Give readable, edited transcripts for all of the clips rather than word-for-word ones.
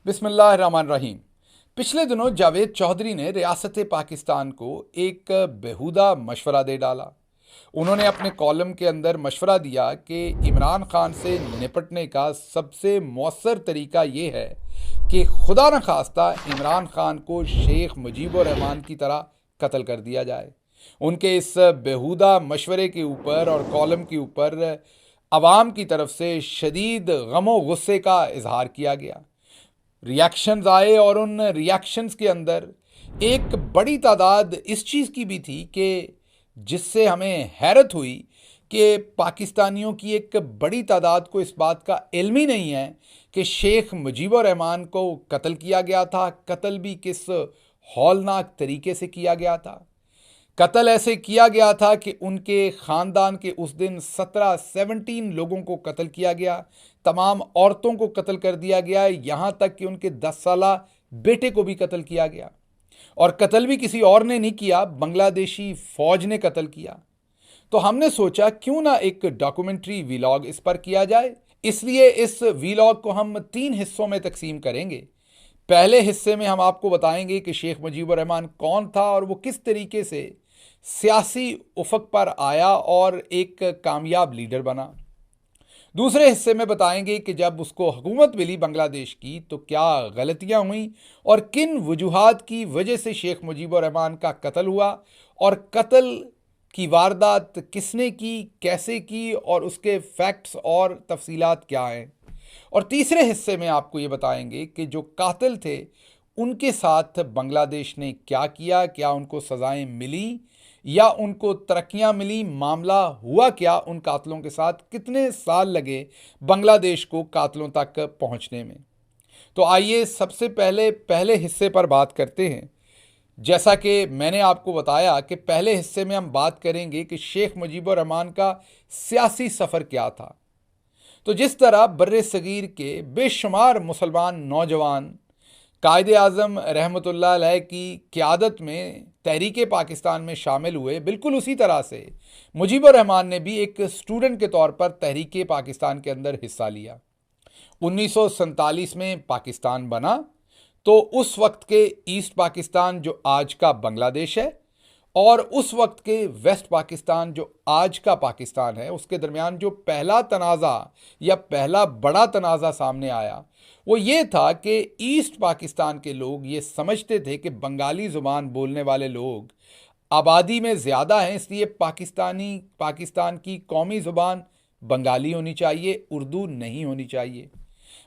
बिस्मिल्लाहिर्रहमानिर्रहीम। पिछले दिनों जावेद चौधरी ने रियासत पाकिस्तान को एक बेहुदा मशवरा दे डाला। उन्होंने अपने कॉलम के अंदर मशवरा दिया कि इमरान खान से निपटने का सबसे मौसर तरीका ये है कि खुदा न खास्ता इमरान खान को शेख मुजीबुर रहमान की तरह कत्ल कर दिया जाए। उनके इस बेहुदा मशवरे के ऊपर और कॉलम के ऊपर अवाम की तरफ से शदीद गमो गुस्से का इजहार किया गया। रिएक्शंस आए और उन रिएक्शंस के अंदर एक बड़ी तादाद इस चीज़ की भी थी कि जिससे हमें हैरत हुई कि पाकिस्तानियों की एक बड़ी तादाद को इस बात का इल्म ही नहीं है कि शेख मुजीबुर रहमान को कत्ल किया गया था। कत्ल भी किस हौलनाक तरीके से किया गया था। कत्ल ऐसे किया गया था कि उनके ख़ानदान के उस दिन 17 लोगों को कत्ल किया गया। तमाम औरतों को कत्ल कर दिया गया, यहाँ तक कि उनके 10 साला बेटे को भी कत्ल किया गया। और कत्ल भी किसी और ने नहीं किया, बांग्लादेशी फ़ौज ने कत्ल किया। तो हमने सोचा क्यों ना एक डॉक्यूमेंट्री वीलॉग इस पर किया जाए। इसलिए इस वीलॉग को हम 3 हिस्सों में तकसीम करेंगे। पहले हिस्से में हम आपको बताएंगे कि शेख मुजीबुर रहमान कौन था और वो किस तरीके से सियासी उफक पर आया और एक कामयाब लीडर बना। दूसरे हिस्से में बताएंगे कि जब उसको हुकूमत मिली बांग्लादेश की तो क्या गलतियां हुई और किन वजूहात की वजह से शेख मुजीबुर रहमान का कत्ल हुआ और कत्ल की वारदात किसने की, कैसे की और उसके फैक्ट्स और तफसीलात क्या हैं। और तीसरे हिस्से में आपको ये बताएंगे कि जो कातिल थे उनके साथ बांग्लादेश ने क्या किया, क्या उनको सज़ाएं मिली या उनको तरक्कियां मिली, मामला हुआ क्या, उन कातलों के साथ कितने साल लगे बांग्लादेश को कातलों तक पहुंचने में। तो आइए सबसे पहले हिस्से पर बात करते हैं। जैसा कि मैंने आपको बताया कि पहले हिस्से में हम बात करेंगे कि शेख मुजीबुर रहमान का सियासी सफ़र क्या था। तो जिस तरह बर्रे सगीर के बेशुमार मुसलमान नौजवान कायदे आज़म रहमतुल्लाह अलैह की क़यादत में तहरीक पाकिस्तान में शामिल हुए, बिल्कुल उसी तरह से मुजीबुर रहमान ने भी एक स्टूडेंट के तौर पर तहरीक पाकिस्तान के अंदर हिस्सा लिया। 1947 में पाकिस्तान बना तो उस वक्त के ईस्ट पाकिस्तान जो आज का बांग्लादेश है और उस वक्त के वेस्ट पाकिस्तान जो आज का पाकिस्तान है, उसके दरमियान जो पहला तनाज़ा या पहला बड़ा तनाज़ा सामने आया वो ये था कि ईस्ट पाकिस्तान के लोग ये समझते थे कि बंगाली ज़ुबान बोलने वाले लोग आबादी में ज़्यादा हैं, इसलिए पाकिस्तान की कौमी ज़ुबान बंगाली होनी चाहिए, उर्दू नहीं होनी चाहिए।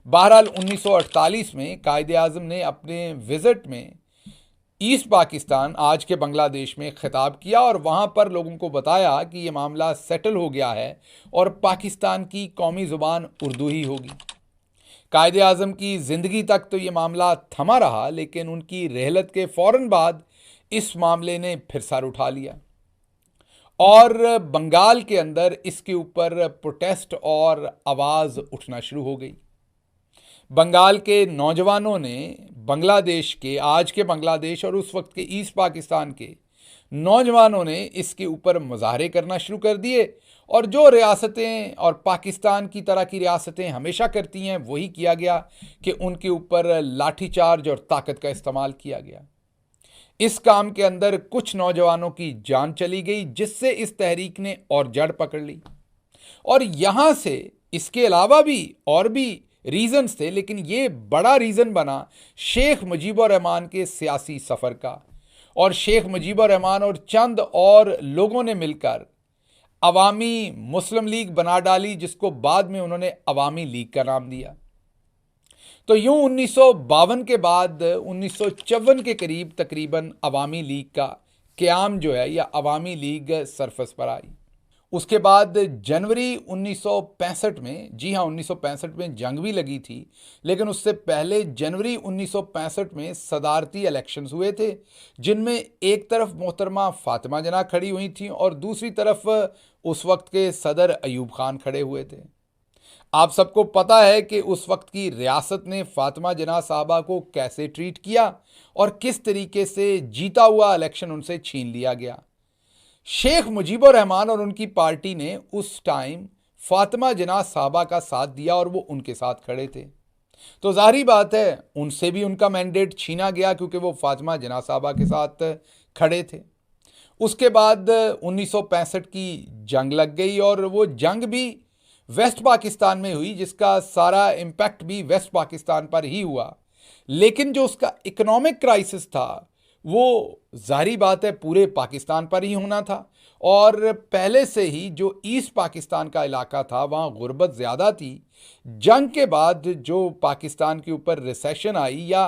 बहरहाल 1948 में कायदे आज़म ने अपने विज़िट में ईस्ट पाकिस्तान आज के बांग्लादेश में ख़िताब किया और वहाँ पर लोगों को बताया कि ये मामला सेटल हो गया है और पाकिस्तान की कौमी ज़ुबान उर्दू ही होगी। कायदे आज़म की ज़िंदगी तक तो ये मामला थमा रहा, लेकिन उनकी रहलत के फ़ौरन बाद इस मामले ने फिर सर उठा लिया और बंगाल के अंदर इसके ऊपर प्रोटेस्ट और आवाज़ उठना शुरू हो गई। बंगाल के नौजवानों ने बांग्लादेश के, आज के बांग्लादेश और उस वक्त के ईस्ट पाकिस्तान के नौजवानों ने इसके ऊपर मुजाहरे करना शुरू कर दिए और जो रियासतें और पाकिस्तान की तरह की रियासतें हमेशा करती हैं वही किया गया कि उनके ऊपर लाठीचार्ज और ताकत का इस्तेमाल किया गया। इस काम के अंदर कुछ नौजवानों की जान चली गई, जिससे इस तहरीक ने और जड़ पकड़ ली। और यहाँ से इसके अलावा भी और भी रीज़न्स थे, लेकिन ये बड़ा रीज़न बना शेख मुजीबुर रहमान के सियासी सफ़र का। और शेख मुजीबुर रहमान और चंद और लोगों ने मिलकर अवामी मुस्लिम लीग बना डाली, जिसको बाद में उन्होंने अवामी लीग का नाम दिया। तो यूं 1952 के बाद 1954 के करीब तकरीबन अवामी लीग का क़याम जो है या अवामी लीग सरफस पर आई। उसके बाद जनवरी 1965 में, जी हाँ 1965 में जंग भी लगी थी, लेकिन उससे पहले जनवरी 1965 में सदारती इलेक्शंस हुए थे, जिनमें एक तरफ मोहतरमा फातिमा जना खड़ी हुई थी और दूसरी तरफ उस वक्त के सदर अयूब खान खड़े हुए थे। आप सबको पता है कि उस वक्त की रियासत ने फातिमा जना साहबा को कैसे ट्रीट किया और किस तरीके से जीता हुआ इलेक्शन उनसे छीन लिया गया। शेख मुजीबुर रहमान और उनकी पार्टी ने उस टाइम फातिमा जना साहबा का साथ दिया और वो उनके साथ खड़े थे। तो जाहिर बात है उनसे भी उनका मैंडेट छीना गया क्योंकि वो फातिमा जिन्ना साहबा के साथ खड़े थे। उसके बाद 1965 की जंग लग गई और वो जंग भी वेस्ट पाकिस्तान में हुई, जिसका सारा इम्पैक्ट भी वेस्ट पाकिस्तान पर ही हुआ। लेकिन जो उसका इकोनॉमिक क्राइसिस था वो जाहिर बात है पूरे पाकिस्तान पर ही होना था, और पहले से ही जो ईस्ट पाकिस्तान का इलाका था वहाँ गुर्बत ज़्यादा थी। जंग के बाद जो पाकिस्तान के ऊपर रिसेशन आई या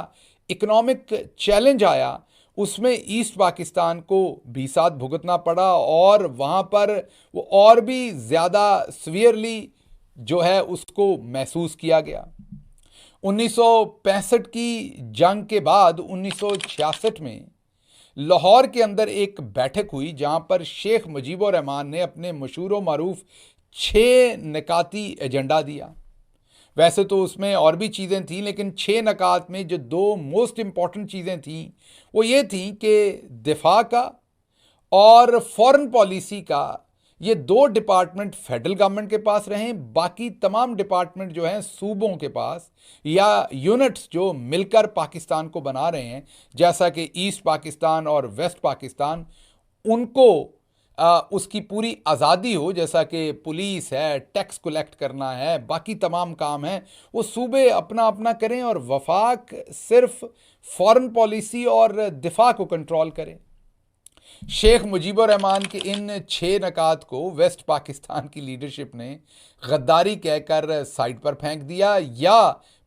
इकोनॉमिक चैलेंज आया, उसमें ईस्ट पाकिस्तान को भी साथ भुगतना पड़ा और वहाँ पर वो और भी ज़्यादा सीवियरली जो है उसको महसूस किया गया। 1965 की जंग के बाद 1966 में लाहौर के अंदर एक बैठक हुई जहां पर शेख मुजीबुर रहमान ने अपने मशहूर व मारूफ 6 निकाती एजेंडा दिया। वैसे तो उसमें और भी चीज़ें थीं, लेकिन 6 नकात में जो 2 मोस्ट इम्पॉर्टेंट चीज़ें थीं वो ये थीं कि दिफा का और फॉरेन पॉलिसी का ये 2 डिपार्टमेंट फेडरल गवर्नमेंट के पास रहें, बाकी तमाम डिपार्टमेंट जो हैं सूबों के पास या यूनिट्स जो मिलकर पाकिस्तान को बना रहे हैं, जैसा कि ईस्ट पाकिस्तान और वेस्ट पाकिस्तान, उनको उसकी पूरी आज़ादी हो। जैसा कि पुलिस है, टैक्स कलेक्ट करना है, बाकी तमाम काम हैं वो सूबे अपना अपना करें और वफाक सिर्फ फॉरेन पॉलिसी और दिफा को कंट्रोल करें। शेख मुजीबुर रहमान के इन 6 नकात को वेस्ट पाकिस्तान की लीडरशिप ने गद्दारी कहकर साइड पर फेंक दिया या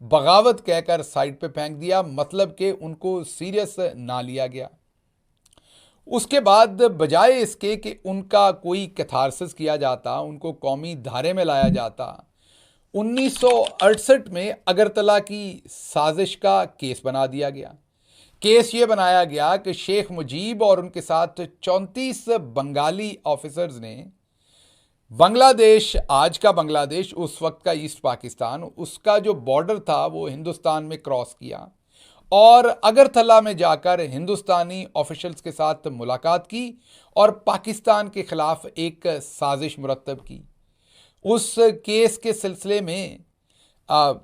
बगावत कहकर साइड पर फेंक दिया, मतलब कि उनको सीरियस ना लिया गया। उसके बाद बजाय इसके कि उनका कोई कैथारसिस किया जाता, उनको कौमी धारे में लाया जाता, 1968 में अगरतला की साजिश का केस बना दिया गया। केस ये बनाया गया कि शेख मुजीब और उनके साथ 34 बंगाली ऑफिसर्स ने बांग्लादेश, आज का बांग्लादेश, उस वक्त का ईस्ट पाकिस्तान, उसका जो बॉर्डर था वो हिंदुस्तान में क्रॉस किया और अगरतला में जाकर हिंदुस्तानी ऑफिशियल्स के साथ मुलाकात की और पाकिस्तान के खिलाफ एक साजिश मुरतब की। उस केस के सिलसिले में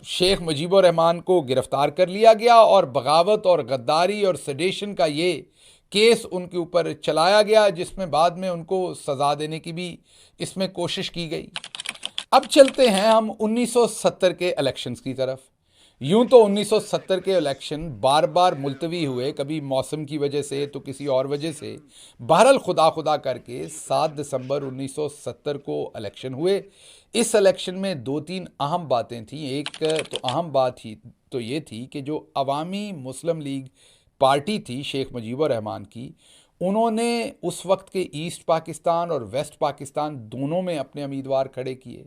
शेख मुजीबुर रहमान को गिरफ्तार कर लिया गया और बगावत और गद्दारी और सेडेशन का ये केस उनके ऊपर चलाया गया, जिसमें बाद में उनको सज़ा देने की भी इसमें कोशिश की गई। अब चलते हैं हम 1970 के इलेक्शंस की तरफ। यूं तो 1970 के इलेक्शन बार बार मुलतवी हुए, कभी मौसम की वजह से तो किसी और वजह से। बहरहाल खुदा खुदा करके 7 दिसंबर 1970 को इलेक्शन हुए। इस इलेक्शन में 2-3 अहम बातें थीं। एक तो अहम बात ही तो ये थी कि जो अवामी मुस्लिम लीग पार्टी थी शेख मुजीबुर रहमान की, उन्होंने उस वक्त के ईस्ट पाकिस्तान और वेस्ट पाकिस्तान दोनों में अपने उम्मीदवार खड़े किए।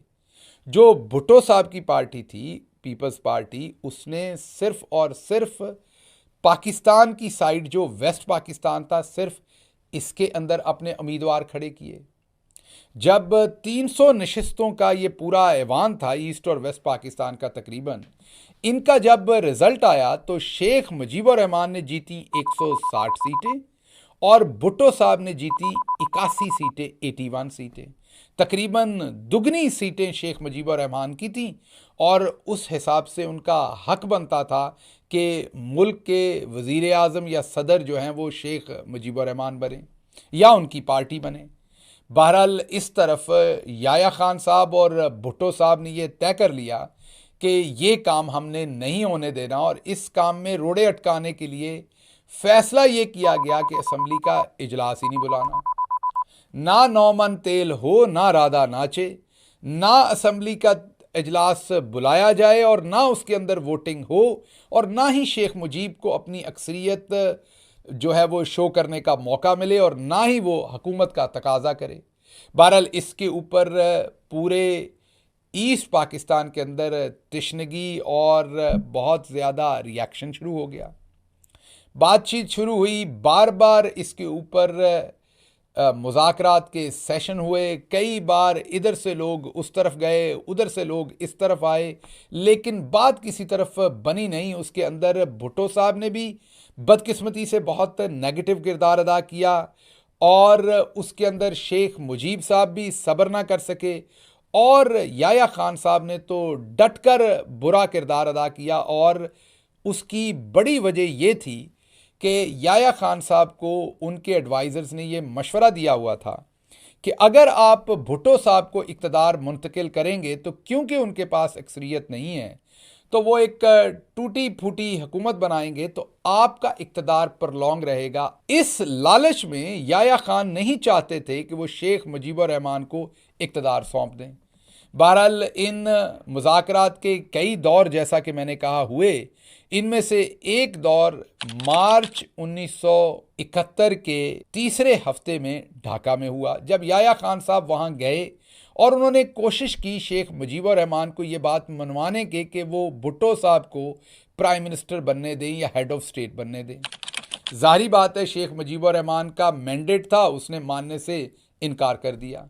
जो भुट्टो साहब की पार्टी थी, पीपल्स पार्टी, उसने सिर्फ और सिर्फ पाकिस्तान की साइड जो वेस्ट पाकिस्तान था, सिर्फ इसके अंदर अपने उम्मीदवार खड़े किए। जब 300 नशिस्तों का ये पूरा ऐवान था ईस्ट और वेस्ट पाकिस्तान का तकरीबन, इनका जब रिजल्ट आया तो शेख मुजीबुर रहमान ने जीती 160 सीटें और भुट्टो साहब ने जीती 81 सीटें, 81 सीटें। तकरीबन दुगनी सीटें शेख मुजीबुर रहमान की थीं और उस हिसाब से उनका हक बनता था कि मुल्क के वज़ीर आज़म या सदर जो हैं वो शेख मुजीबुर रहमान बने या उनकी पार्टी बने। बहरहाल इस तरफ याया खान साहब और भुट्टो साहब ने ये तय कर लिया कि ये काम हमने नहीं होने देना और इस काम में रोड़े अटकाने के लिए फैसला ये किया गया कि असम्बली का इजलास ही नहीं बुलाना। ना नौमन तेल हो, ना राधा नाचे, ना असम्बली का इजलास बुलाया जाए और ना उसके अंदर वोटिंग हो और ना ही शेख मुजीब को अपनी अक्सरियत जो है वो शो करने का मौका मिले और ना ही वो हुकूमत का तकाजा करे। बहरहाल इसके ऊपर पूरे ईस्ट पाकिस्तान के अंदर तिश्नगी और बहुत ज़्यादा रिएक्शन शुरू हो गया। बातचीत शुरू हुई, बार बार इसके ऊपर मुज़ाकरात के सेशन हुए, कई बार इधर से लोग उस तरफ गए, उधर से लोग इस तरफ आए, लेकिन बात किसी तरफ बनी नहीं। उसके अंदर भुट्टो साहब ने भी बदकिस्मती से बहुत नेगेटिव किरदार अदा किया और उसके अंदर शेख मुजीब साहब भी सब्र ना कर सके और याया खान साहब ने तो डटकर बुरा किरदार अदा किया, और उसकी बड़ी वजह यह थी कि याया खान साहब को उनके एडवाइज़र्स ने यह मशवरा दिया हुआ था कि अगर आप भुट्टो साहब को इक़्तिदार मुंतकिल करेंगे तो क्योंकि उनके पास अक्सरियत नहीं है तो वो एक टूटी फूटी हुकूमत बनाएंगे तो आपका इक़्तिदार प्रलॉन्ग रहेगा। इस लालच में याया खान नहीं चाहते थे कि वो शेख मुजीबुर रहमान को इक़्तिदार सौंप दें। बहरहाल इन मुज़ाकरात के कई दौर जैसा कि मैंने कहा हुए, इनमें से एक दौर मार्च 1971 के तीसरे हफ्ते में ढाका में हुआ, जब याया खान साहब वहां गए और उन्होंने कोशिश की शेख मुजीबुर रहमान को ये बात मनवाने के कि वो भुट्टो साहब को प्राइम मिनिस्टर बनने दें या हेड ऑफ स्टेट बनने दें। जाहिर बात है शेख मुजीबुर रहमान का मैंडेट था, उसने मानने से इनकार कर दिया,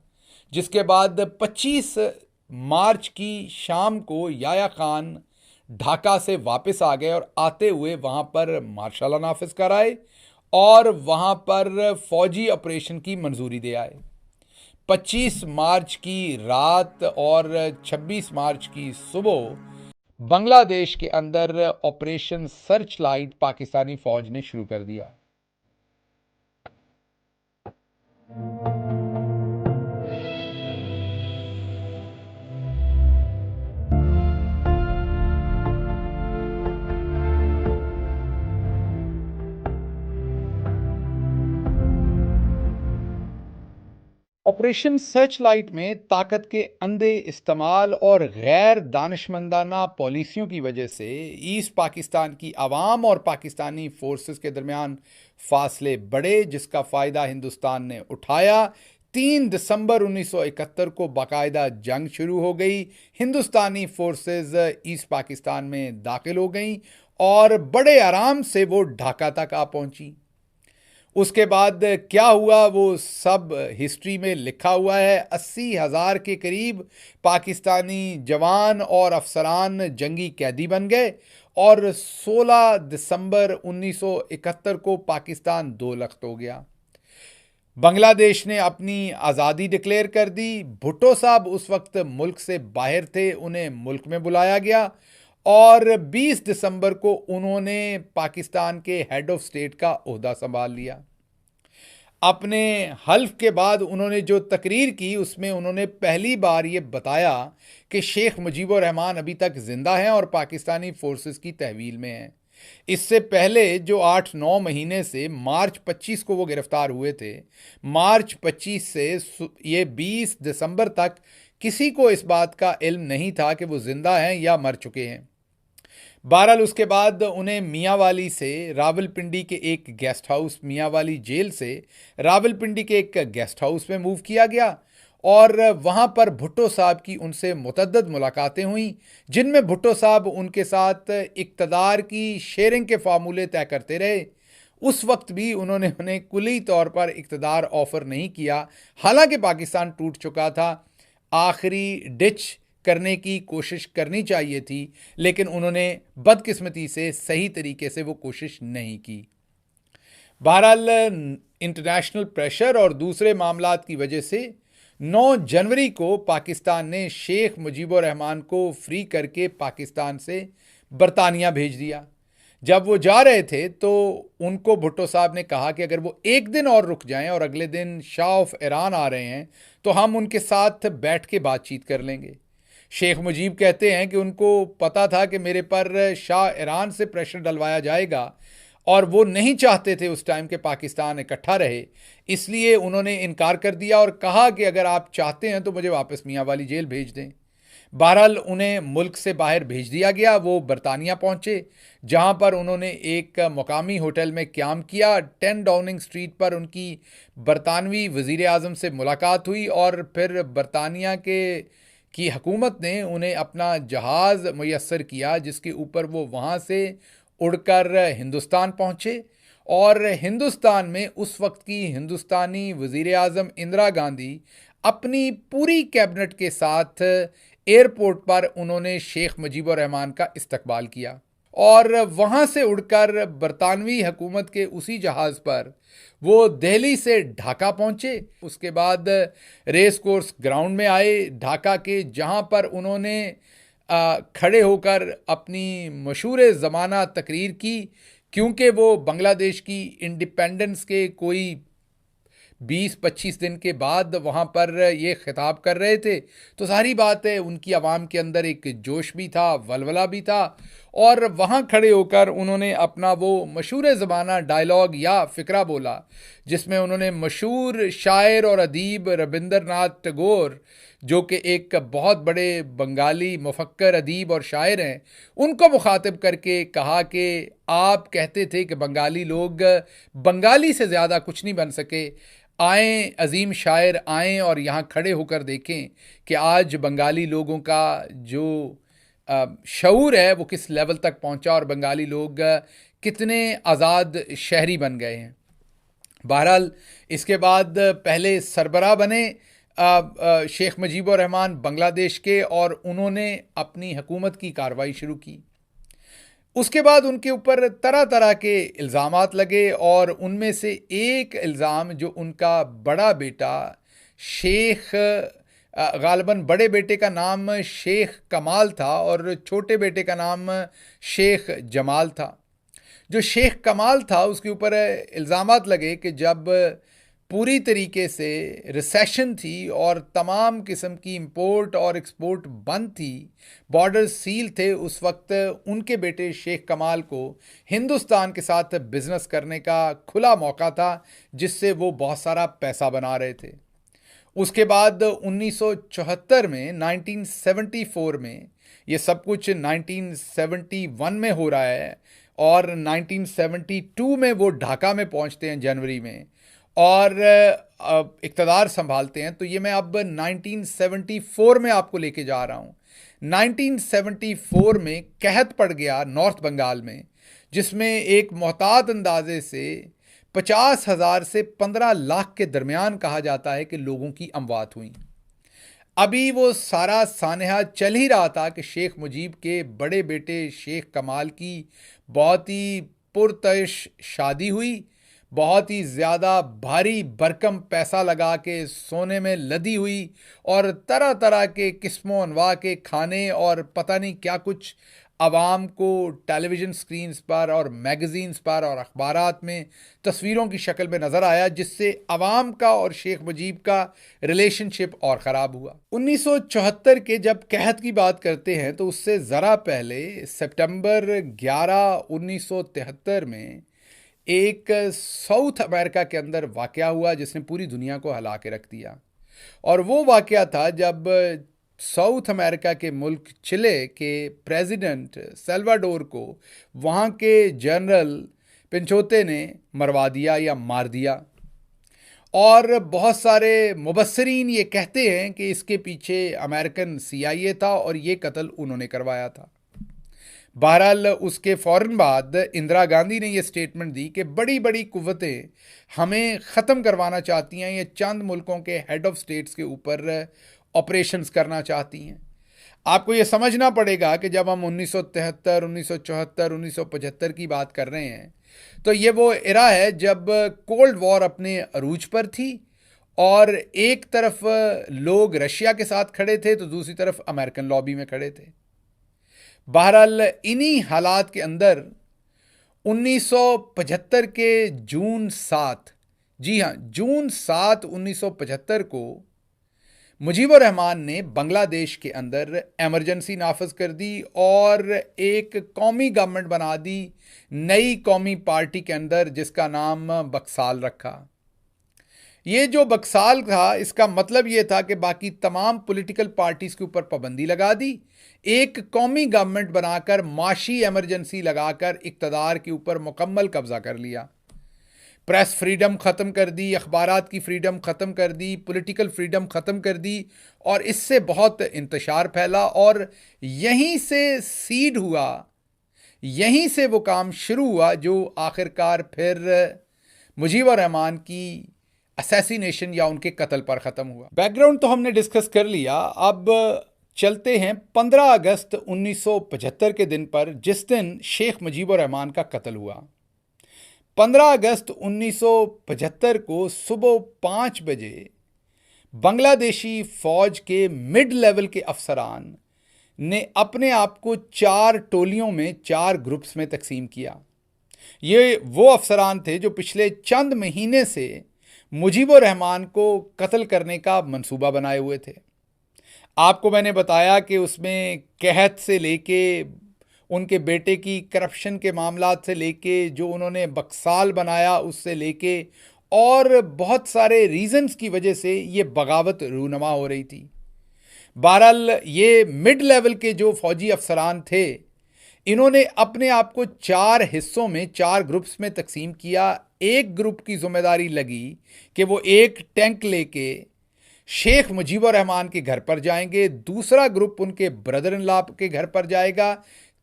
जिसके बाद 25 मार्च की शाम को याया खान ढाका से वापस आ गए और आते हुए वहाँ पर मार्शल लॉ नाफिज कराए और वहाँ पर फौजी ऑपरेशन की मंजूरी दे आए। 25 मार्च की रात और 26 मार्च की सुबह बांग्लादेश के अंदर ऑपरेशन सर्च लाइट पाकिस्तानी फौज ने शुरू कर दिया। ऑपरेशन सर्च लाइट में ताकत के अंधे इस्तेमाल और गैर दानिशमंदाना पॉलिसियों की वजह से ईस्ट पाकिस्तान की आवाम और पाकिस्तानी फोर्सेस के दरमियान फासले बढ़े, जिसका फ़ायदा हिंदुस्तान ने उठाया। 3 दिसंबर 1971 को बाकायदा जंग शुरू हो गई। हिंदुस्तानी फोर्सेस ईस्ट पाकिस्तान में दाखिल हो गई और बड़े आराम से वो ढाका तक आ पहुंची। उसके बाद क्या हुआ वो सब हिस्ट्री में लिखा हुआ है। 80,000 के करीब पाकिस्तानी जवान और अफसरान जंगी कैदी बन गए और 16 दिसंबर 1971 को पाकिस्तान दो लख्त हो गया। बांग्लादेश ने अपनी आज़ादी डिक्लेयर कर दी। भुट्टो साहब उस वक्त मुल्क से बाहर थे, उन्हें मुल्क में बुलाया गया और 20 दिसंबर को उन्होंने पाकिस्तान के हेड ऑफ स्टेट का ओहदा संभाल लिया। अपने हल्फ के बाद उन्होंने जो तकरीर की उसमें उन्होंने पहली बार ये बताया कि शेख मुजीबुर रहमान अभी तक जिंदा हैं और पाकिस्तानी फोर्सेस की तहवील में हैं। इससे पहले जो 8-9 महीने से मार्च 25 को वो गिरफ्तार हुए थे, मार्च 25 से ये 20 दिसंबर तक किसी को इस बात का इल्म नहीं था कि वो जिंदा हैं या मर चुके हैं। बहरहाल उसके बाद उन्हें मियांवाली से रावलपिंडी के एक गेस्ट हाउस, मियांवाली जेल से रावलपिंडी के एक गेस्ट हाउस में मूव किया गया और वहाँ पर भुट्टो साहब की उनसे मुतअद्दिद मुलाकातें हुई, जिनमें भुट्टो साहब उनके साथ इक़्तिदार की शेयरिंग के फार्मूले तय करते रहे। उस वक्त भी उन्होंने उन्हें कुली तौर पर इक़्तिदार ऑफ़र नहीं किया, हालांकि पाकिस्तान टूट चुका था। आखिरी डिच करने की कोशिश करनी चाहिए थी, लेकिन उन्होंने बदकिस्मती से सही तरीके से वो कोशिश नहीं की। बहरहाल इंटरनेशनल प्रेशर और दूसरे मामलात की वजह से 9 जनवरी को पाकिस्तान ने शेख मुजीबुर रहमान को फ्री करके पाकिस्तान से बरतानिया भेज दिया। जब वो जा रहे थे तो उनको भुट्टो साहब ने कहा कि अगर वो एक दिन और रुक जाएं और अगले दिन शाह ऑफ ईरान आ रहे हैं तो हम उनके साथ बैठ के बातचीत कर लेंगे। शेख मुजीब कहते हैं कि उनको पता था कि मेरे पर शाह ईरान से प्रेशर डलवाया जाएगा और वो नहीं चाहते थे उस टाइम के पाकिस्तान इकट्ठा रहे, इसलिए उन्होंने इनकार कर दिया और कहा कि अगर आप चाहते हैं तो मुझे वापस मियांवाली जेल भेज दें। बहरहाल उन्हें मुल्क से बाहर भेज दिया गया। वो बरतानिया पहुंचे, जहां पर उन्होंने एक मुकामी होटल में क़याम किया। 10 डाउनिंग स्ट्रीट पर उनकी बरतानवी वज़ीर आज़म से मुलाकात हुई और फिर बरतानिया की हुकूमत ने उन्हें अपना जहाज़ मुयस्सर किया, जिसके ऊपर वो वहाँ से उड़कर हिंदुस्तान पहुँचे और हिंदुस्तान में उस वक्त की हिंदुस्तानी वज़ीर आज़म इंदिरा गांधी अपनी पूरी कैबिनेट के साथ एयरपोर्ट पर उन्होंने शेख मुजीबुर रहमान का इस्तकबाल किया और वहाँ से उड़कर बरतानवी हुकूमत के उसी जहाज़ पर वो दिल्ली से ढाका पहुँचे। उसके बाद रेस कोर्स ग्राउंड में आए ढाका के, जहाँ पर उन्होंने खड़े होकर अपनी मशहूर ज़माना तकरीर की, क्योंकि वो बांग्लादेश की इंडिपेंडेंस के कोई 20-25 दिन के बाद वहाँ पर ये खिताब कर रहे थे। तो सारी बात है, उनकी आवाम के अंदर एक जोश भी था, वलवला भी था, और वहाँ खड़े होकर उन्होंने अपना वो मशहूर ज़माना डायलॉग या फ़िक्रा बोला, जिसमें उन्होंने मशहूर शायर और अदीब रविंद्रनाथ टैगोर, जो कि एक बहुत बड़े बंगाली मुफक्कर, अदीब और शायर हैं, उनको मुखातिब करके कहा कि आप कहते थे कि बंगाली लोग बंगाली से ज़्यादा कुछ नहीं बन सके, आएँ अजीम शायर आएँ और यहाँ खड़े होकर देखें कि आज बंगाली लोगों का जो शऊर है वो किस लेवल तक पहुँचा और बंगाली लोग कितने आज़ाद शहरी बन गए हैं। बहरहाल इसके बाद पहले सरबराह बने शेख मुजीबुर रहमान बांग्लादेश के, और उन्होंने अपनी हुकूमत की कार्रवाई शुरू की। उसके बाद उनके ऊपर तरह तरह के इल्ज़ामात लगे, और उनमें से एक इल्ज़ाम जो उनका बड़ा बेटा शेख, गालिबन बड़े बेटे का नाम शेख कमाल था और छोटे बेटे का नाम शेख जमाल था। जो शेख कमाल था उसके ऊपर इल्ज़ामात लगे कि जब पूरी तरीके से रिसेशन थी और तमाम किस्म की इंपोर्ट और एक्सपोर्ट बंद थी, बॉर्डर सील थे, उस वक्त उनके बेटे शेख कमाल को हिंदुस्तान के साथ बिज़नेस करने का खुला मौका था, जिससे वो बहुत सारा पैसा बना रहे थे। उसके बाद 1974 में, 1974 में, ये सब कुछ 1971 में हो रहा है, और 1972 में वो ढाका में पहुंचते हैं जनवरी में, और इक़्तिदार संभालते हैं। तो ये मैं अब 1974 में आपको लेके जा रहा हूँ। 1974 में कहत पड़ गया नॉर्थ बंगाल में, जिसमें एक मोहतात अंदाजे से 50,000 से 15 लाख के दरमियान कहा जाता है कि लोगों की अमवात हुई। अभी वो सारा सानहा चल ही रहा था कि शेख मुजीब के बड़े बेटे शेख कमाल की बहुत ही पुरतश शादी हुई, बहुत ही ज़्यादा भारी भरकम पैसा लगा के सोने में लदी हुई, और तरह तरह के किस्मों अनवा के खाने और पता नहीं क्या कुछ आवाम को टेलीविज़न स्क्रीन्स पर और मैगज़ीन्स पर और अखबारात में तस्वीरों की शक्ल में नज़र आया, जिससे आवाम का और शेख मुजीब का रिलेशनशिप और ख़राब हुआ। 1974 के जब कहत की बात करते हैं तो उससे ज़रा पहले सितंबर 11, 1973 में एक साउथ अमेरिका के अंदर वाक़या हुआ जिसने पूरी दुनिया को हिला के रख दिया। और वो वाक़या था जब साउथ अमेरिका के मुल्क चिले के प्रेसिडेंट सल्वाडोर को वहाँ के जनरल पिनचोते ने मरवा दिया या मार दिया। और बहुत सारे मुबस्सिरीन ये कहते हैं कि इसके पीछे अमेरिकन CIA था और ये कत्ल उन्होंने करवाया था। बहरहाल उसके फ़ौरन बाद इंदिरा गांधी ने यह स्टेटमेंट दी कि बड़ी बड़ी कुव्वतें हमें ख़त्म करवाना चाहती हैं, ये चंद मुल्कों के हेड ऑफ़ स्टेट्स के ऊपर ऑपरेशंस करना चाहती हैं। आपको ये समझना पड़ेगा कि जब हम 1973, 1974, 1975 की बात कर रहे हैं तो ये वो एरा है जब कोल्ड वॉर अपने अरूज पर थी, और एक तरफ लोग रशिया के साथ खड़े थे तो दूसरी तरफ अमेरिकन लॉबी में खड़े थे। बहरहाल इन्हीं हालात के अंदर 1975 के जून 7, जी हाँ जून 7, 1975 को मुजीबुर रहमान ने बांग्लादेश के अंदर एमरजेंसी नाफज कर दी और एक कौमी गवर्नमेंट बना दी नई कौमी पार्टी के अंदर, जिसका नाम बक्साल रखा। ये जो बक्साल था इसका मतलब ये था कि बाकी तमाम पॉलिटिकल पार्टीज के ऊपर पाबंदी लगा दी, एक कौमी गवर्नमेंट बनाकर माशी एमरजेंसी लगाकर इक़्तिदार के ऊपर मुकम्मल कब्जा कर लिया। प्रेस फ्रीडम ख़त्म कर दी, अखबारात की फ्रीडम ख़त्म कर दी, पॉलिटिकल फ्रीडम ख़त्म कर दी, और इससे बहुत इंतशार फैला और यहीं से सीड हुआ, यहीं से वो काम शुरू हुआ जो आखिरकार फिर मुजीबुर रहमान की असैसिनेशन या उनके कत्ल पर ख़त्म हुआ। बैकग्राउंड तो हमने डिस्कस कर लिया। अब चलते हैं 15 अगस्त 1975 के दिन पर, जिस दिन शेख मुजीबुर रहमान का कत्ल हुआ। 15 अगस्त 1975 को सुबह 5 बजे बांग्लादेशी फौज के मिड लेवल के अफसरान ने अपने आप को 4 टोलियों में 4 ग्रुप्स में तकसीम किया। ये वो अफसरान थे जो पिछले चंद महीने से मुजीबुर रहमान को कत्ल करने का मंसूबा बनाए हुए थे। आपको मैंने बताया कि उसमें कहत से लेके उनके बेटे की करप्शन के मामलात से लेके, जो उन्होंने बक्साल बनाया उससे लेके, और बहुत सारे रीजंस की वजह से ये बगावत रूनमा हो रही थी। बहरहाल ये मिड लेवल के जो फौजी अफसरान थे, इन्होंने अपने आप को 4 हिस्सों में 4 ग्रुप्स में तकसीम किया। एक ग्रुप की जिम्मेदारी लगी कि वो एक टैंक लेके शेख मुजीबुर रहमान के घर पर जाएंगे, दूसरा ग्रुप उनके ब्रदर इन लॉ के घर पर जाएगा,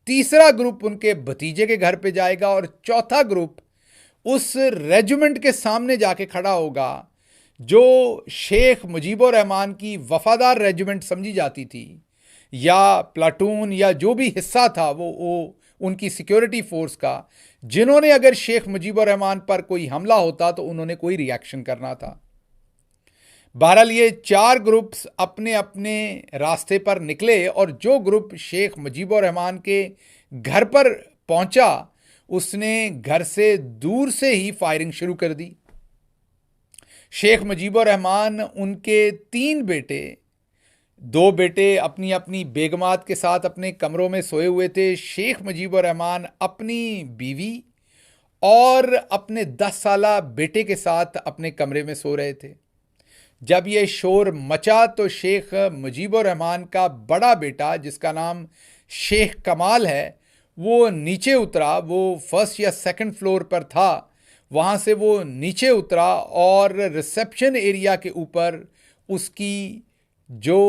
तीसरा ग्रुप उनके भतीजे के घर पे जाएगा, और चौथा ग्रुप उस रेजिमेंट के सामने जाके खड़ा होगा जो शेख मुजीबुर रहमान की वफादार रेजिमेंट समझी जाती थी, या प्लाटून, या जो भी हिस्सा था वो उनकी सिक्योरिटी फोर्स का, जिन्होंने अगर शेख मुजीबुर रहमान पर कोई हमला होता तो उन्होंने कोई रिएक्शन करना था। बहरहाल ये 4 ग्रुप्स अपने अपने रास्ते पर निकले, और जो ग्रुप शेख मुजीबुर रहमान के घर पर पहुंचा उसने घर से दूर से ही फायरिंग शुरू कर दी। शेख मुजीबुर रहमान, उनके 3 बेटे, 2 बेटे अपनी अपनी बेगमात के साथ अपने कमरों में सोए हुए थे। शेख मुजीबुर रहमान अपनी बीवी और अपने 10 साला बेटे के साथ अपने कमरे में सो रहे थे। जब यह शोर मचा तो शेख मुजीबुर रहमान का बड़ा बेटा, जिसका नाम शेख कमाल है, वो नीचे उतरा। वो फर्स्ट या सेकंड फ्लोर पर था, वहाँ से वो नीचे उतरा और रिसेप्शन एरिया के ऊपर उसकी जो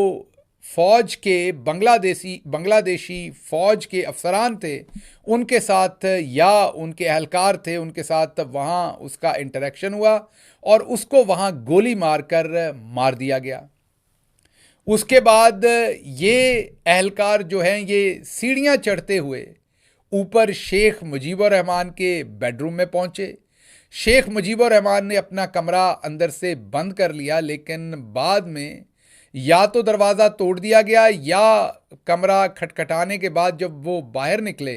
फौज के बांग्लादेशी फौज के अफसरान थे उनके साथ, या उनके एहलकार थे उनके साथ, वहाँ उसका इंटरेक्शन हुआ और उसको वहाँ गोली मारकर मार दिया गया। उसके बाद ये एहलकार जो हैं ये सीढ़ियाँ चढ़ते हुए ऊपर शेख मुजीबुर रहमान के बेडरूम में पहुँचे। शेख मुजीबुर रहमान ने अपना कमरा अंदर से बंद कर लिया, लेकिन बाद में या तो दरवाज़ा तोड़ दिया गया, या कमरा खटखटाने के बाद जब वो बाहर निकले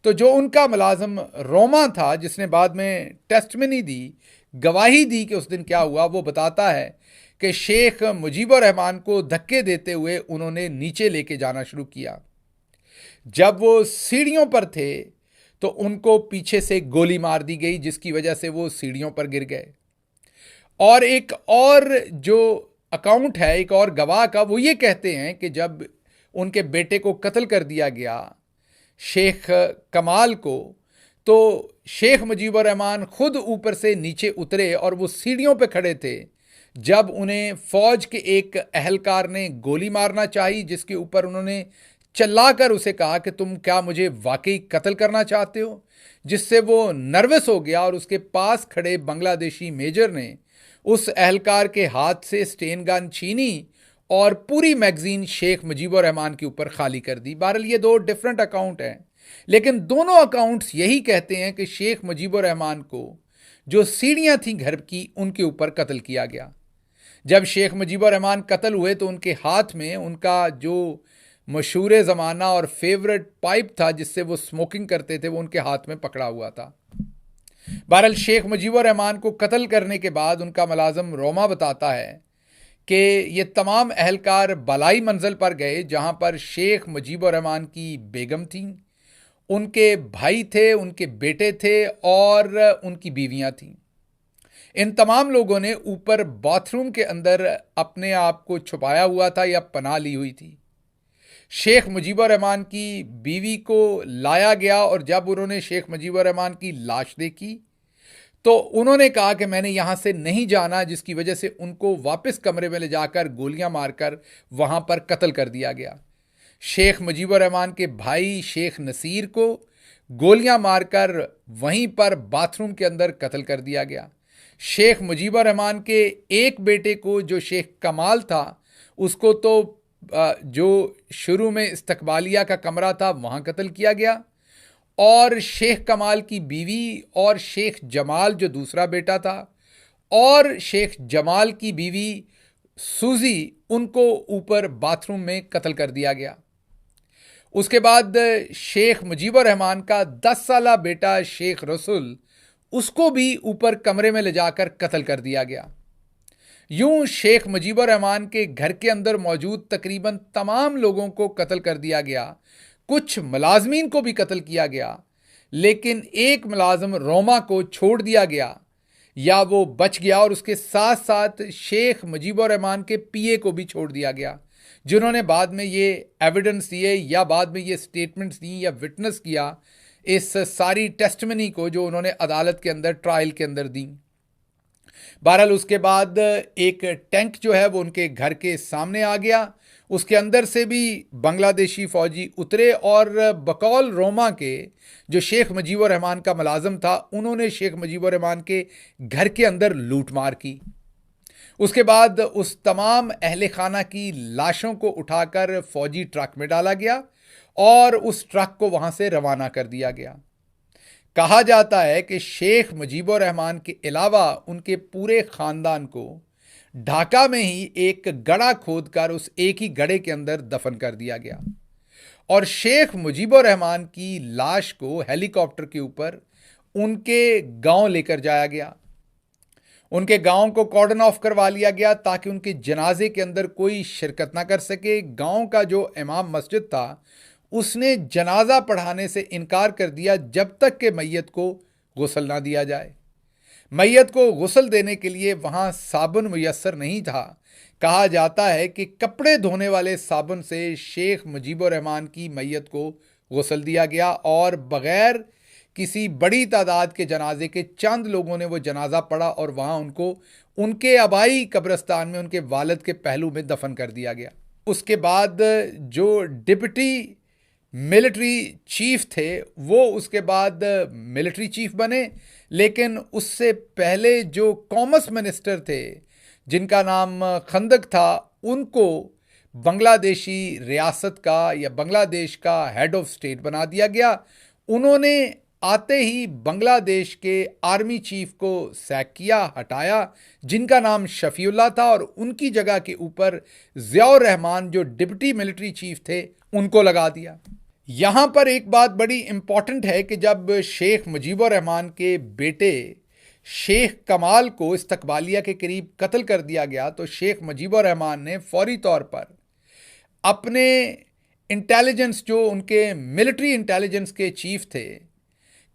तो जो उनका मुलाजिम रोमा था, जिसने बाद में टेस्टमनी दी, गवाही दी कि उस दिन क्या हुआ, वो बताता है कि शेख मुजीबुर रहमान को धक्के देते हुए उन्होंने नीचे लेके जाना शुरू किया। जब वो सीढ़ियों पर थे तो उनको पीछे से गोली मार दी गई, जिसकी वजह से वो सीढ़ियों पर गिर गए। और एक और जो अकाउंट है एक और गवाह का, वो ये कहते हैं कि जब उनके बेटे को कत्ल कर दिया गया शेख कमाल को, तो शेख मुजीबुर रहमान खुद ऊपर से नीचे उतरे और वो सीढ़ियों पे खड़े थे जब उन्हें फौज के एक एहलकार ने गोली मारना चाहिए, जिसके ऊपर उन्होंने चिल्लाकर उसे कहा कि तुम क्या मुझे वाकई कत्ल करना चाहते हो, जिससे वो नर्वस हो गया और उसके पास खड़े बांग्लादेशी मेजर ने उस एहलकार के हाथ से स्टेन गन छीनी और पूरी मैगजीन शेख मुजीबुर रहमान के ऊपर खाली कर दी। बहरहाल ये 2 डिफरेंट अकाउंट हैं, लेकिन दोनों अकाउंट्स यही कहते हैं कि शेख मुजीबुर रहमान को जो सीढ़ियां थीं घर की, उनके ऊपर कत्ल किया गया। जब शेख मुजीबुर रहमान कत्ल हुए तो उनके हाथ में उनका जो मशहूर ज़माना और फेवरेट पाइप था जिससे वो स्मोकिंग करते थे, वो उनके हाथ में पकड़ा हुआ था। बहरहाल शेख मुजीबुर रहमान को कत्ल करने के बाद उनका मुलाजिम रोमा बताता है कि ये तमाम एहलकार बलाई मंजिल पर गए जहां पर शेख मुजीबुर रहमान की बेगम थी, उनके भाई थे, उनके बेटे थे और उनकी बीवियां थीं। इन तमाम लोगों ने ऊपर बाथरूम के अंदर अपने आप को छुपाया हुआ था या पनाह ली हुई थी। शेख मुजीबुर रहमान की बीवी को लाया गया और जब उन्होंने शेख मुजीबुर रहमान की लाश देखी तो उन्होंने कहा कि मैंने यहाँ से नहीं जाना, जिसकी वजह से उनको वापस कमरे में ले जाकर गोलियां मारकर वहाँ पर कत्ल कर दिया गया। शेख मुजीबुर रहमान के भाई शेख नसीर को गोलियां मारकर वहीं पर बाथरूम के अंदर कत्ल कर दिया गया। शेख मुजीबुर रहमान के एक बेटे को जो शेख कमाल था उसको तो जो शुरू में इस्तकबालिया का कमरा था वहाँ कत्ल किया गया, और शेख कमाल की बीवी और शेख जमाल जो दूसरा बेटा था और शेख जमाल की बीवी सूजी, उनको ऊपर बाथरूम में कत्ल कर दिया गया। उसके बाद शेख मुजीबुर रहमान का 10 साला बेटा शेख रसूल, उसको भी ऊपर कमरे में ले जाकर कत्ल कर दिया गया। यूं शेख मुजीबुर रहमान के घर के अंदर मौजूद तकरीबन तमाम लोगों को कत्ल कर दिया गया। कुछ मुलाजमीन को भी कत्ल किया गया, लेकिन एक मुलाजम रोमा को छोड़ दिया गया या वो बच गया, और उसके साथ साथ शेख मुजीबुर रहमान के पीए को भी छोड़ दिया गया, जिन्होंने बाद में ये एविडेंस दिए या बाद में ये स्टेटमेंट्स दी या विटनेस किया इस सारी टेस्टमनी को जो उन्होंने अदालत के अंदर ट्रायल के अंदर दी। बहरहाल उसके बाद एक टैंक जो है वो उनके घर के सामने आ गया, उसके अंदर से भी बांग्लादेशी फौजी उतरे और बकौल रोमा के जो शेख मुजीबुर रहमान का मुलाजम था, उन्होंने शेख मुजीबुर रहमान के घर के अंदर लूटमार की। उसके बाद उस तमाम अहले खाना की लाशों को उठाकर फौजी ट्रक में डाला गया और उस ट्रक को वहां से रवाना कर दिया गया। कहा जाता है कि शेख मुजीबुर रहमान के अलावा उनके पूरे खानदान को ढाका में ही एक गड़ा खोदकर उस एक ही गड़े के अंदर दफन कर दिया गया, और शेख मुजीबुर रहमान की लाश को हेलीकॉप्टर के ऊपर उनके गांव लेकर जाया गया। उनके गांव को कॉर्डन ऑफ करवा लिया गया ताकि उनके जनाजे के अंदर कोई शिरकत ना कर सके। गांव का जो इमाम मस्जिद था, उसने जनाजा पढ़ाने से इनकार कर दिया जब तक कि मैयत को गुस्ल ना दिया जाए। मैयत को गुस्ल देने के लिए वहाँ साबुन मुयस्सर नहीं था। कहा जाता है कि कपड़े धोने वाले साबुन से शेख मुजीबुर रहमान की मैयत को गुस्ल दिया गया, और बग़ैर किसी बड़ी तादाद के जनाजे के चंद लोगों ने वो जनाजा पढ़ा और वहाँ उनको उनके आबाई कब्रिस्तान में उनके वालिद के पहलू में दफन कर दिया गया। उसके बाद जो डिप्टी मिलिट्री चीफ थे वो उसके बाद मिलिट्री चीफ बने, लेकिन उससे पहले जो कॉमर्स मिनिस्टर थे जिनका नाम खंदक था, उनको बांग्लादेशी रियासत का या बांग्लादेश का हेड ऑफ स्टेट बना दिया गया। उन्होंने आते ही बांग्लादेश के आर्मी चीफ को सैक किया, हटाया, जिनका नाम शफीउल्लाह था, और उनकी जगह के ऊपर ज़ियाउर रहमान जो डिप्टी मिलिट्री चीफ थे उनको लगा दिया। यहाँ पर एक बात बड़ी इंपॉर्टेंट है कि जब शेख मुजीबुर रहमान के बेटे शेख कमाल को इस्तकबालिया के करीब कत्ल कर दिया गया, तो शेख मुजीबुर रहमान ने फौरी तौर पर अपने इंटेलिजेंस, जो उनके मिलिट्री इंटेलिजेंस के चीफ थे,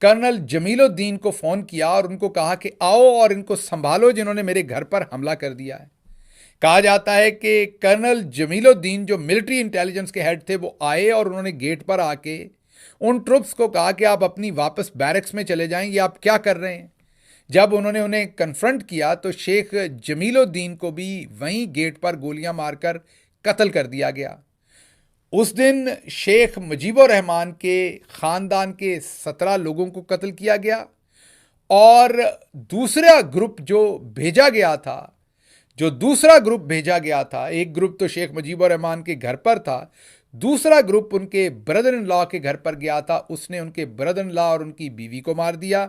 कर्नल जमीलुद्दीन को फ़ोन किया और उनको कहा कि आओ और इनको संभालो जिन्होंने मेरे घर पर हमला कर दिया है। कहा जाता है कि कर्नल जमीलुद्दीन जो मिलिट्री इंटेलिजेंस के हेड थे वो आए और उन्होंने गेट पर आके उन ट्रुप्स को कहा कि आप अपनी वापस बैरक्स में चले जाएं, ये आप क्या कर रहे हैं। जब उन्होंने उन्हें कन्फ्रंट किया तो शेख जमीलुद्दीन को भी वहीं गेट पर गोलियां मारकर कत्ल कर दिया गया। उस दिन शेख मुजीबुर रहमान के ख़ानदान के 17 लोगों को कत्ल किया गया, और दूसरा ग्रुप जो भेजा गया था, एक ग्रुप तो शेख मुजीबुर रहमान के घर पर था, दूसरा ग्रुप उनके ब्रदर इन लॉ के घर पर गया था, उसने उनके ब्रदर इन लॉ और उनकी बीवी को मार दिया।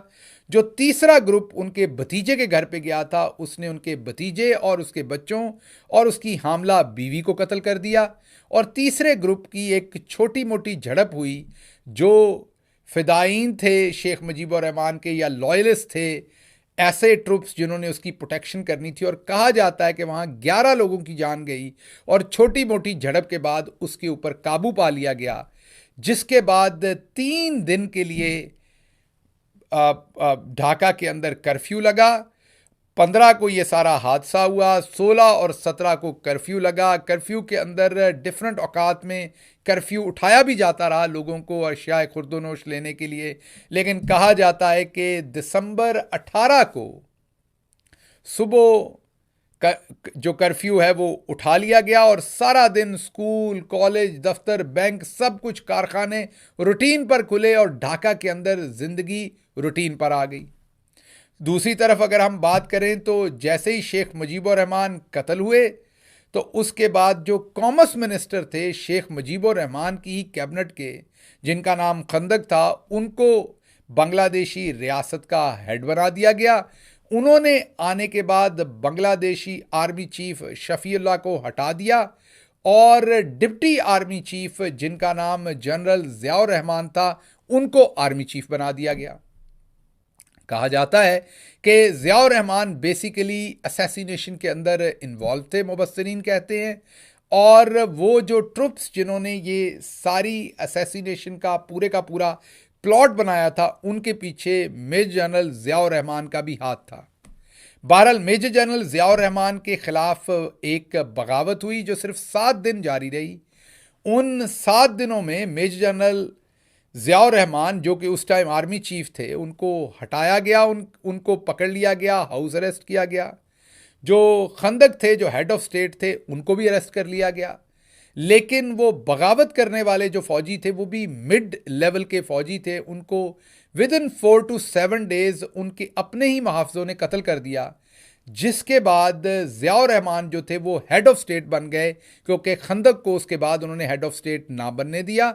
जो तीसरा ग्रुप उनके भतीजे के घर पे गया था, उसने उनके भतीजे और उसके बच्चों और उसकी हामला बीवी को कत्ल कर दिया। और तीसरे ग्रुप की एक छोटी मोटी झड़प हुई, जो फिदायीन थे शेख मुजीबुर रहमान के या लॉयलिस्ट थे, ऐसे ट्रुप्स जिन्होंने उसकी प्रोटेक्शन करनी थी, और कहा जाता है कि वहाँ 11 लोगों की जान गई और छोटी मोटी झड़प के बाद उसके ऊपर काबू पा लिया गया, जिसके बाद 3 दिन के लिए ढाका के अंदर कर्फ्यू लगा। 15 को ये सारा हादसा हुआ, 16 और 17 को कर्फ्यू लगा। कर्फ्यू के अंदर डिफरेंट औकात में कर्फ्यू उठाया भी जाता रहा लोगों को अशियाए खुर्दोनोश लेने के लिए, लेकिन कहा जाता है कि दिसंबर 18 को सुबह जो कर्फ्यू है वो उठा लिया गया और सारा दिन स्कूल, कॉलेज, दफ्तर, बैंक, सब कुछ, कारखाने रूटीन पर खुले और ढाका के अंदर जिंदगी रूटीन पर आ गई। दूसरी तरफ अगर हम बात करें तो जैसे ही शेख मुजीबुर रहमान कत्ल हुए तो उसके बाद जो कॉमर्स मिनिस्टर थे शेख मुजीबुर रहमान की ही कैबिनेट के, जिनका नाम खंदक था, उनको बांग्लादेशी रियासत का हेड बना दिया गया। उन्होंने आने के बाद बांग्लादेशी आर्मी चीफ शफीउल्लाह को हटा दिया और डिप्टी आर्मी चीफ, जिनका नाम जनरल ज़ियाउर रहमान था, उनको आर्मी चीफ बना दिया गया। कहा जाता है कि ज़ियाउर रहमान बेसिकली असैसिनेशन के अंदर इन्वॉल्व थे, मुबस्सिरीन कहते हैं, और वो जो ट्रुप्स जिन्होंने ये सारी असैसिनेशन का पूरा प्लॉट बनाया था, उनके पीछे मेजर जनरल ज़ियाउर रहमान का भी हाथ था। बहरहाल मेजर जनरल ज़ियाउर रहमान के खिलाफ एक बगावत हुई जो सिर्फ 7 दिन जारी रही। उन 7 दिनों में मेजर जनरल ज़ियाउर रहमान, जो कि उस टाइम आर्मी चीफ थे, उनको हटाया गया, उनको पकड़ लिया गया, हाउस अरेस्ट किया गया। जो खंदक थे, जो हेड ऑफ स्टेट थे, उनको भी अरेस्ट कर लिया गया। लेकिन वो बगावत करने वाले जो फौजी थे, वो भी मिड लेवल के फौजी थे, उनको विद इन 4 to 7 डेज उनके अपने ही मुहाफ़िज़ों ने कत्ल कर दिया। जिसके बाद ज़ियाउर रहमान जो थे वो हेड ऑफ स्टेट बन गए, क्योंकि खंदक को उसके बाद उन्होंने हेड ऑफ स्टेट ना बनने दिया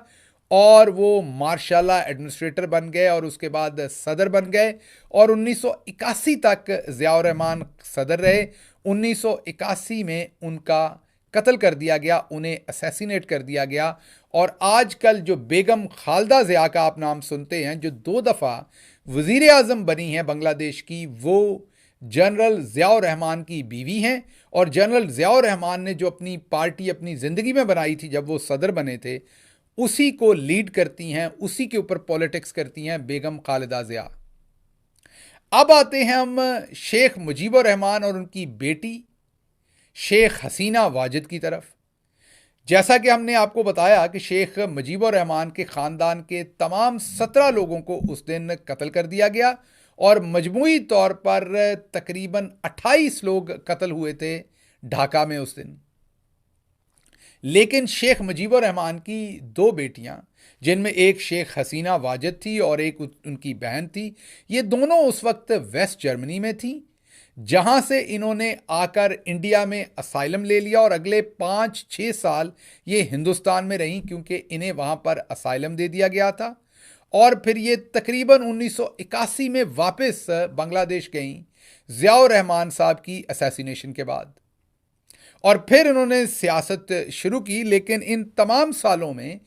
और वो मार्शाला एडमिनिस्ट्रेटर बन गए और उसके बाद सदर बन गए। और 1981 तक ज़ियाउर रहमान सदर रहे। 1981 में उनका कत्ल कर दिया गया, उन्हें असैसिनेट कर दिया गया। और आजकल जो बेगम खालदा ज़िया का आप नाम सुनते हैं, जो 2 दफ़ा वज़ीर आज़म बनी हैं बांग्लादेश की, वो जनरल ज़ियाउर रहमान की बीवी हैं। और जनरल ज़ियाउर रहमान ने जो अपनी पार्टी अपनी ज़िंदगी में बनाई थी जब वो सदर बने थे, उसी को लीड करती हैं, उसी के ऊपर पॉलिटिक्स करती हैं बेगम खालिदा ज़िया। अब आते हैं हम शेख मुजीबुर रहमान और उनकी बेटी शेख हसीना वाजिद की तरफ। जैसा कि हमने आपको बताया कि शेख मुजीबुर रहमान के ख़ानदान के तमाम 17 लोगों को उस दिन कत्ल कर दिया गया और मजमूई तौर पर तकरीबन 28 लोग कत्ल हुए थे ढाका में उस दिन। लेकिन शेख मुजीबुर रहमान की 2 बेटियां, जिनमें एक शेख हसीना वाजिद थी और एक उनकी बहन थी, ये दोनों उस वक्त वेस्ट जर्मनी में थी, जहां से इन्होंने आकर इंडिया में असाइलम ले लिया और अगले 5-6 साल ये हिंदुस्तान में रहीं, क्योंकि इन्हें वहां पर असाइलम दे दिया गया था। और फिर ये तकरीबन 1981 में वापस बांग्लादेश गईं ज़ियाउर रहमान साहब की असैसिनेशन के बाद, और फिर उन्होंने सियासत शुरू की। लेकिन इन तमाम सालों में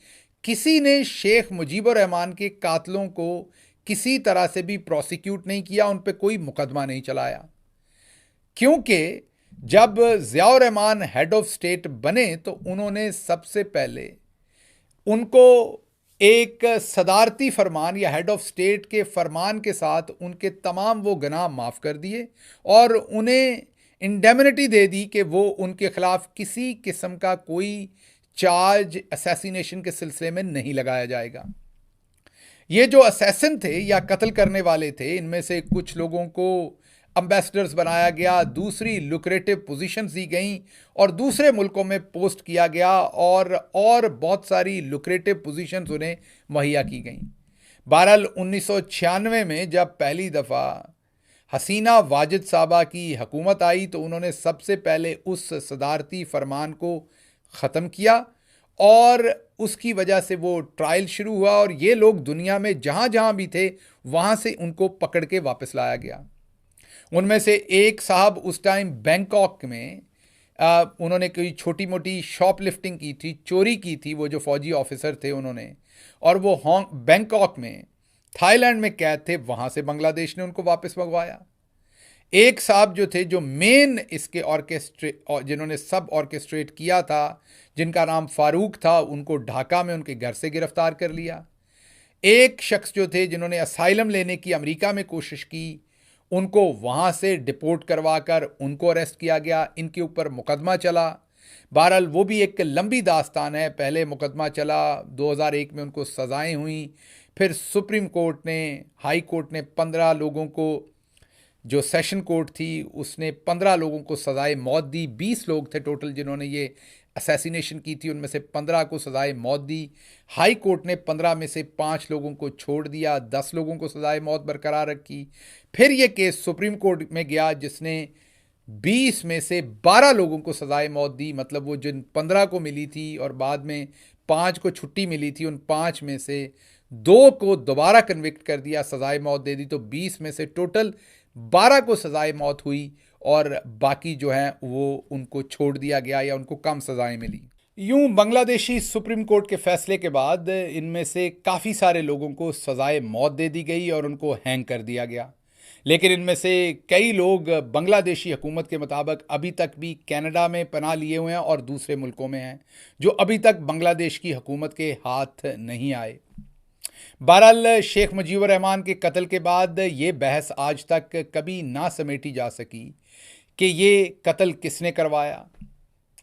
किसी ने शेख मुजीबुर रहमान के कातलों को किसी तरह से भी प्रोसिक्यूट नहीं किया, उन पर कोई मुकदमा नहीं चलाया, क्योंकि जब Ziaur Rahman head of state बने तो उन्होंने सबसे पहले उनको एक सदारती फरमान या हेड ऑफ स्टेट के फरमान के साथ उनके तमाम वो गुनाह माफ़ कर दिए और उन्हें इंडेमनिटी दे दी कि वो उनके खिलाफ किसी किस्म का कोई चार्ज असैसिनेशन के सिलसिले में नहीं लगाया जाएगा। ये जो असैसिन थे या कत्ल करने वाले थे, इनमें से कुछ लोगों को एम्बेसडर्स बनाया गया, दूसरी लुक्रेटिव पोजीशंस दी गई और दूसरे मुल्कों में पोस्ट किया गया और बहुत सारी लुक्रेटिव पोजीशंस उन्हें मुहैया की गई। बहरहाल 1996 में जब पहली दफ़ा हसीना वाजिद साहबा की हुकूमत आई तो उन्होंने सबसे पहले उस सदारती फरमान को ख़त्म किया और उसकी वजह से वो ट्रायल शुरू हुआ और ये लोग दुनिया में जहाँ जहाँ भी थे वहाँ से उनको पकड़ के वापस लाया गया। उनमें से एक साहब उस टाइम बैंकॉक में उन्होंने कोई छोटी मोटी शॉप लिफ्टिंग की थी, चोरी की थी, वो जो फौजी ऑफिसर थे उन्होंने, और वो बैंकॉक में थाईलैंड में कैद थे, वहाँ से बांग्लादेश ने उनको वापस मंगवाया। एक साहब जो थे जो मेन इसके जिन्होंने सब ऑर्केस्ट्रेट किया था, जिनका नाम फारूक था, उनको ढाका में उनके घर से गिरफ्तार कर लिया। एक शख्स जो थे जिन्होंने असाइलम लेने की अमेरिका में कोशिश की, उनको वहाँ से डिपोर्ट करवा कर उनको अरेस्ट किया गया, इनके ऊपर मुकदमा चला। बहरहाल वो भी एक लंबी दास्तान है। पहले मुकदमा चला, 2001 में उनको सज़ाएं हुई, फिर सुप्रीम कोर्ट ने, हाई कोर्ट ने 15 लोगों को, जो सेशन कोर्ट थी उसने 15 लोगों को सज़ाए मौत दी। 20 लोग थे टोटल जिन्होंने ये असैसिनेशन की थी, उनमें से 15 को सज़ाए मौत दी। हाई कोर्ट ने 15 में से 5 लोगों को छोड़ दिया, 10 लोगों को सज़ाए मौत बरकरार रखी। फिर ये केस सुप्रीम कोर्ट में गया, जिसने 20 में से 12 लोगों को सजाए मौत दी। मतलब वो जिन 15 को मिली थी और बाद में 5 को छुट्टी मिली थी, उन 5 में से 2 को दोबारा कन्विक्ट कर दिया, सजाए मौत दे दी। तो 20 में से टोटल 12 को सजाए मौत हुई और बाकी जो हैं वो उनको छोड़ दिया गया या उनको कम सजाएं मिली। यूं बांग्लादेशी सुप्रीम कोर्ट के फैसले के बाद इनमें से काफ़ी सारे लोगों को सजाए मौत दे दी गई और उनको हैंग कर दिया गया। लेकिन इनमें से कई लोग बांग्लादेशी हुकूमत के मुताबिक अभी तक भी कनाडा में पनाह लिए हुए हैं और दूसरे मुल्कों में हैं, जो अभी तक बांग्लादेश की हुकूमत के हाथ नहीं आए। बहरहाल शेख मुजीबुर रहमान के कत्ल के बाद ये बहस आज तक कभी ना समेटी जा सकी कि ये कत्ल किसने करवाया।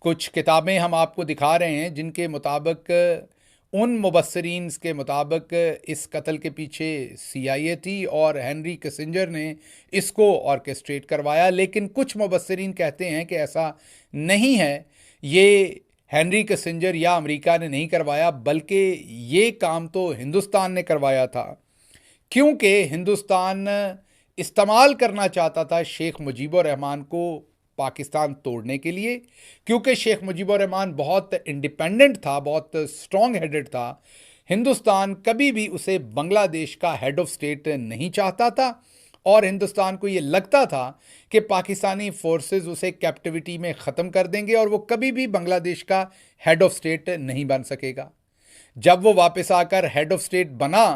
कुछ किताबें हम आपको दिखा रहे हैं जिनके मुताबिक उन मुबस्सिरीन के मुताबिक इस कत्ल के पीछे CIA थी और हेनरी किसिंजर ने इसको ऑर्केस्ट्रेट करवाया। लेकिन कुछ मुबस्सिरीन कहते हैं कि ऐसा नहीं है, ये हेनरी किसिंजर या अमेरिका ने नहीं करवाया, बल्कि ये काम तो हिंदुस्तान ने करवाया था, क्योंकि हिंदुस्तान इस्तेमाल करना चाहता था शेख मुजीबुर रहमान को पाकिस्तान तोड़ने के लिए, क्योंकि शेख मुजीबुर रहमान बहुत इंडिपेंडेंट था, बहुत स्ट्रॉन्ग हेडेड था। हिंदुस्तान कभी भी उसे बांग्लादेश का हेड ऑफ स्टेट नहीं चाहता था और हिंदुस्तान को ये लगता था कि पाकिस्तानी फोर्सेस उसे कैप्टिविटी में ख़त्म कर देंगे और वो कभी भी बांग्लादेश का हेड ऑफ स्टेट नहीं बन सकेगा। जब वो वापस आकर हेड ऑफ स्टेट बना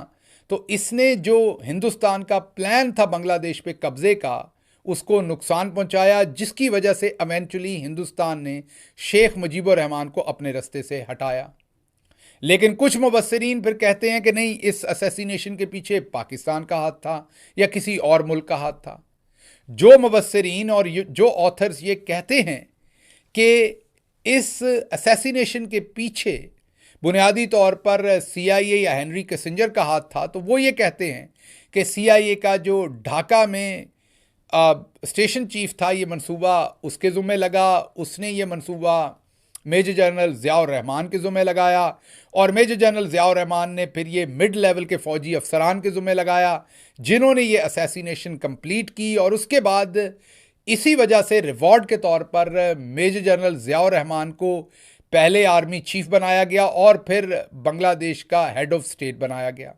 तो इसने जो हिंदुस्तान का प्लान था बांग्लादेश पे कब्ज़े का, उसको नुकसान पहुंचाया, जिसकी वजह से इवेंचुअली हिंदुस्तान ने शेख मुजीबुर रहमान को अपने रास्ते से हटाया। लेकिन कुछ मुबस्सिरीन फिर कहते हैं कि नहीं, इस असैसिनेशन के पीछे पाकिस्तान का हाथ था या किसी और मुल्क का हाथ था। जो मुबस्सिरीन और जो ऑथर्स ये कहते हैं कि इस असैसिनेशन के पीछे बुनियादी तौर पर CIA या हेनरी किसिंजर का हाथ था, तो वो ये कहते हैं कि CIA का जो ढाका में स्टेशन चीफ था, ये मंसूबा उसके ज़ुम्मे लगा। उसने ये मंसूबा मेजर जनरल ज़ियाउर रहमान के ज़ुम्मे लगाया और मेजर जनरल ज़ियाउर रहमान ने फिर ये मिड लेवल के फ़ौजी अफसरान के ज़ुम्मे लगाया, जिन्होंने ये असैसिनेशन कंप्लीट की। और उसके बाद इसी वजह से रिवॉर्ड के तौर पर मेजर जनरल ज़ियाउर रहमान को पहले आर्मी चीफ बनाया गया और फिर बांग्लादेश का हेड ऑफ स्टेट बनाया गया।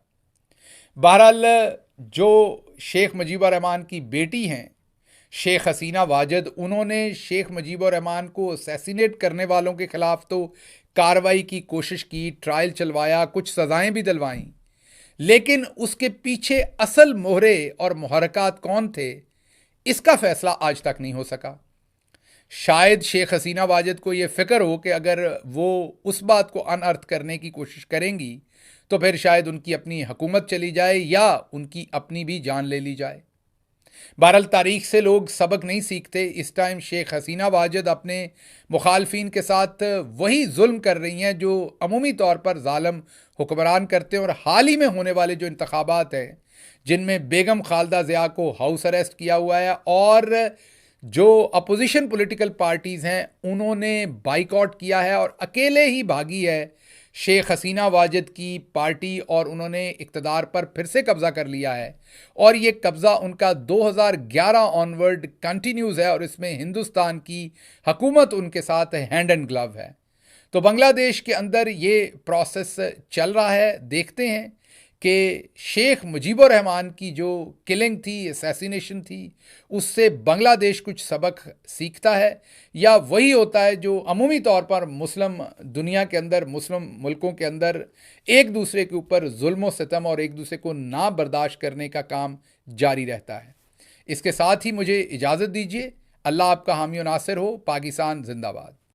बहरहाल जो शेख मुजीबुर रहमान की बेटी हैं शेख हसीना वाजिद, उन्होंने शेख मुजीबुर रहमान को असैसिनेट करने वालों के ख़िलाफ़ तो कार्रवाई की कोशिश की, ट्रायल चलवाया, कुछ सज़ाएं भी दिलवाईं, लेकिन उसके पीछे असल मोहरे और मुहर्रिकात कौन थे, इसका फ़ैसला आज तक नहीं हो सका। शायद शेख हसीना वाजिद को ये फ़िक्र हो कि अगर वो उस बात को अनअर्थ करने की कोशिश करेंगी तो फिर शायद उनकी अपनी हुकूमत चली जाए या उनकी अपनी भी जान ले ली जाए। बहरहाल तारीख से लोग सबक नहीं सीखते। इस टाइम शेख हसीना वाजिद अपने मुखालफिन के साथ वही जुल्म कर रही हैं जो अमूमी तौर पर जालिम हुक्मरान करते हैं। और हाल ही में होने वाले जो इंतखाबात हैं, जिनमें बेगम खालदा ज़िया को हाउस अरेस्ट किया हुआ है और जो अपोजिशन पॉलिटिकल पार्टीज़ हैं उन्होंने बाइकआउट किया है और अकेले ही भागी है शेख हसीना वाजिद की पार्टी और उन्होंने इक़्तिदार पर फिर से कब्ज़ा कर लिया है। और ये कब्ज़ा उनका 2011 ऑनवर्ड कंटिन्यूज़ है और इसमें हिंदुस्तान की हुकूमत उनके साथ हैंड एंड ग्लव है। तो बांग्लादेश के अंदर ये प्रोसेस चल रहा है। देखते हैं कि शेख मुजीबुर रहमान की जो किलिंग थी, असैसिनेशन थी, उससे बांग्लादेश कुछ सबक सीखता है या वही होता है जो अमूमी तौर पर मुस्लिम दुनिया के अंदर, मुस्लिम मुल्कों के अंदर एक दूसरे के ऊपर जुल्म व सितम और एक दूसरे को ना बर्दाश्त करने का काम जारी रहता है। इसके साथ ही मुझे इजाज़त दीजिए। अल्लाह आपका हामी व नासिर हो। पाकिस्तान जिंदाबाद।